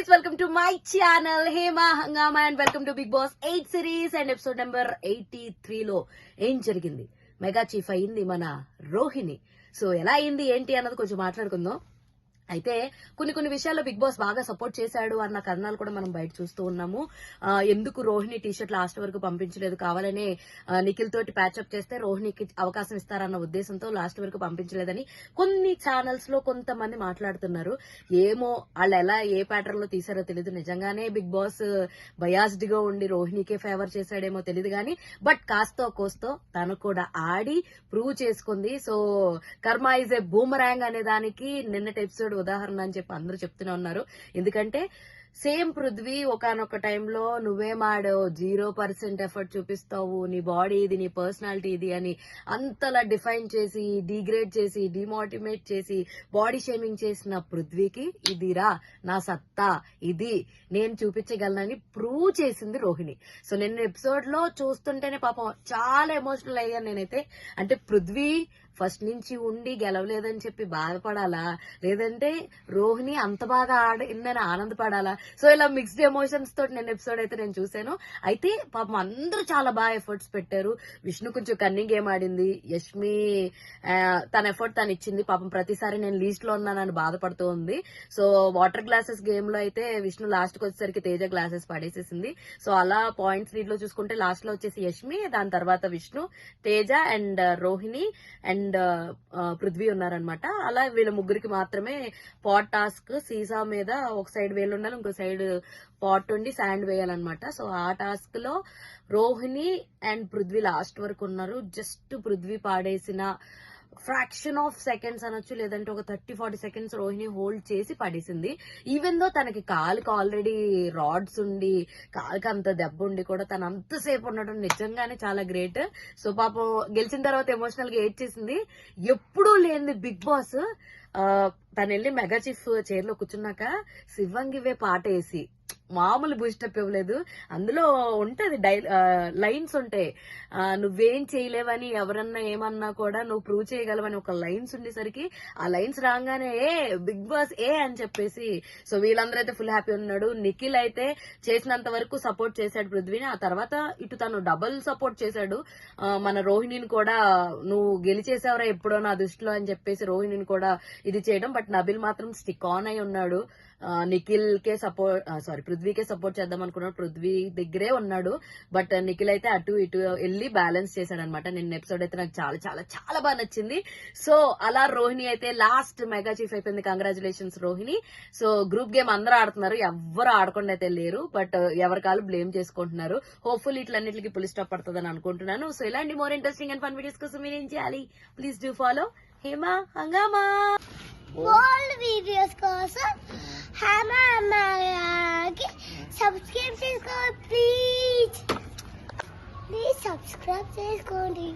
series, welcome to my channel Hema Hangama and welcome to Big Boss 8 series and episode number 83 లో ఏం జరిగింది. Mega chief అయింది మన Rohini. So ఎలా అయింది ఏంటి అన్నది కొంచెం మాట్లాడుకుందాం. అయితే కొన్ని విషయాల్లో బిగ్ బాస్ బాగా సపోర్ట్ చేశాడు అన్న కథనాలు కూడా మనం బయట చూస్తూ ఉన్నాము. ఎందుకు రోహిణి టీషర్ట్ లాస్ట్ వరకు పంపించలేదు, కావాలనే నిఖిల్ తోటి ప్యాచప్ చేస్తే రోహిణికి అవకాశం ఇస్తారన్న ఉద్దేశంతో లాస్ట్ వరకు పంపించలేదని కొన్ని ఛానల్స్ లో కొంతమంది మాట్లాడుతున్నారు. ఏమో వాళ్ళు ఎలా ఏ ప్యాటర్న్ లో తీసారో తెలియదు. నిజంగానే బిగ్ బాస్ బయాస్డ్ గా ఉండి రోహిణికే ఫేవర్ చేశాడేమో తెలియదు కానీ బట్ కాస్తో కోస్తో తను కూడా ఆడి ప్రూవ్ చేసుకుంది. సో కర్మ ఈజ్ ఏ బూమరాంగ్ అనే దానికి నిన్నటి ఎపిసోడ్ ఉదాహరణ అని చెప్పి అందరూ చెప్తూనే ఉన్నారు. ఎందుకంటే సేమ్ పృథ్వీ ఒకనొక టైంలో నువ్వేమాడో 0% ఎఫర్ట్ చూపిస్తావు, నీ బాడీ ఇది, నీ పర్సనాలిటీ ఇది అని అంతలా డిఫైన్ చేసి డిగ్రేడ్ చేసి డిమోటివేట్ చేసి బాడీ షేమింగ్ చేసిన పృథ్వీకి ఇదిరా నా సత్తా, ఇది నేను చూపించగలనని ప్రూవ్ చేసింది రోహిణి. సో నిన్న ఎపిసోడ్ లో చూస్తుంటేనే పాపం చాలా ఎమోషనల్ అయ్యాను నేనైతే. అంటే పృథ్వీ ఫస్ట్ నుంచి ఉండి గెలవలేదని చెప్పి బాధపడాలా, లేదంటే రోహిణి అంత బాగా ఆడిందని ఆనందపడాలా? సో ఇలా మిక్స్డ్ ఎమోషన్స్ తోటి నేను ఎపిసోడ్ అయితే నేను చూశాను. అయితే పాపం అందరూ చాలా బాగా ఎఫర్ట్స్ పెట్టారు. విష్ణు కొంచెం కన్నింగ్ గేమ్ ఆడింది, యష్మి తన ఎఫర్ట్ తను ఇచ్చింది. పాపం ప్రతిసారి నేను లీస్ట్ లో ఉన్నానని బాధపడుతూ ఉంది. సో వాటర్ గ్లాసెస్ గేమ్ లో అయితే విష్ణు లాస్ట్ కి వచ్చేసరికి తేజ గ్లాసెస్ పడేసేసింది. సో అలా పాయింట్స్ లీడ్ లో చూసుకుంటే లాస్ట్ లో వచ్చేసి యష్మి, దాని తర్వాత విష్ణు, తేజ అండ్ రోహిణి అండ్ పృథ్వీ ఉన్నారనమాట. అలా వీళ్ళ ముగ్గురికి మాత్రమే పాట్ టాస్క్, సీసా మీద ఒక సైడ్ వేలు ఉండాలి, ఇంకో సైడ్ పాట్ ఉండి శాండ్ వేయాలన్నమాట. సో ఆ టాస్క్ లో రోహిణి అండ్ పృథ్వీ లాస్ట్ వరకు ఉన్నారు. జస్ట్ పృథ్వీ పాడేసిన ఫ్రాక్షన్ ఆఫ్ సెకండ్స్ అనొచ్చు, లేదంటే ఒక 30-40 సెకండ్స్ రోహిణి హోల్డ్ చేసి పడేసింది. ఈవెన్ దో తనకి కాలుకి ఆల్రెడీ రాడ్స్ ఉండి కాలుకి అంత దెబ్బ ఉండి కూడా తను అంతసేపు ఉండడం నిజంగానే చాలా గ్రేట్. సో పాపం గెలిచిన తర్వాత ఎమోషనల్ గా ఏడ్చేసింది. ఎప్పుడూ లేని బిగ్ బాస్ తను వెళ్ళి మెగా చీఫ్ చైర్ లో కూర్చున్నాక శివంగివే పాట వేసి మామూలు బూస్టప్ ఇవ్వలేదు. అందులో ఉంటది లైన్స్ ఉంటాయి, నువ్వేం చేయలేవని ఎవరన్నా ఏమన్నా కూడా నువ్వు ప్రూవ్ చేయగలవని ఒక లైన్స్ ఉండేసరికి ఆ లైన్స్ రాగానే బిగ్ బాస్ అని చెప్పేసి సో వీళ్ళందరూ అయితే ఫుల్ హ్యాపీ ఉన్నాడు. నిఖిల్ అయితే చేసినంత వరకు సపోర్ట్ చేశాడు పృథ్వీని. ఆ తర్వాత ఇటు తను డబుల్ సపోర్ట్ చేశాడు మన రోహిణిని కూడా. నువ్వు గెలిచేసావరా ఎప్పుడో నా దృష్టిలో అని చెప్పేసి రోహిణిని కూడా ఇది చేయడం. బట్ నబిల్ మాత్రం స్టిక్ ఆన్ అయి ఉన్నాడు. నిఖిల్ కే సపోర్ట్ పృథ్వీకే సపోర్ట్ చేద్దాం అనుకున్నాడు, పృథ్వీ దగ్గరే ఉన్నాడు. బట్ నిఖిల్ అయితే అటు ఇటు వెళ్ళి బ్యాలెన్స్ చేశాడు అనమాట. నిన్న ఎపిసోడ్ అయితే నాకు చాలా చాలా చాలా బాగా నచ్చింది. సో అలా రోహిణి అయితే లాస్ట్ మెగా చీఫ్ అయిపోయింది. Congratulations Rohini. So group game అందరూ ఆడుతున్నారు, ఎవ్వరు ఆడకుండా అయితే లేరు. బట్ ఎవరి కాలు బ్లేమ్ చేసుకుంటున్నారు. హోప్ఫుల్ ఇట్లన్నిటికి పులి స్టాప్ పడుతుందని అనుకుంటున్నాను. సో ఇలాంటి more interesting and fun videos కోసం మీరు ఏం చేయాలి? ప్లీజ్ డూ ఫాలో హేమా హంగామా. all videos కోసం హేమా హంగామాకి సబ్స్క్రైబ్ చేసుకోండి ప్లీజ్ సబ్స్క్రైబ్ చేసుకోండి.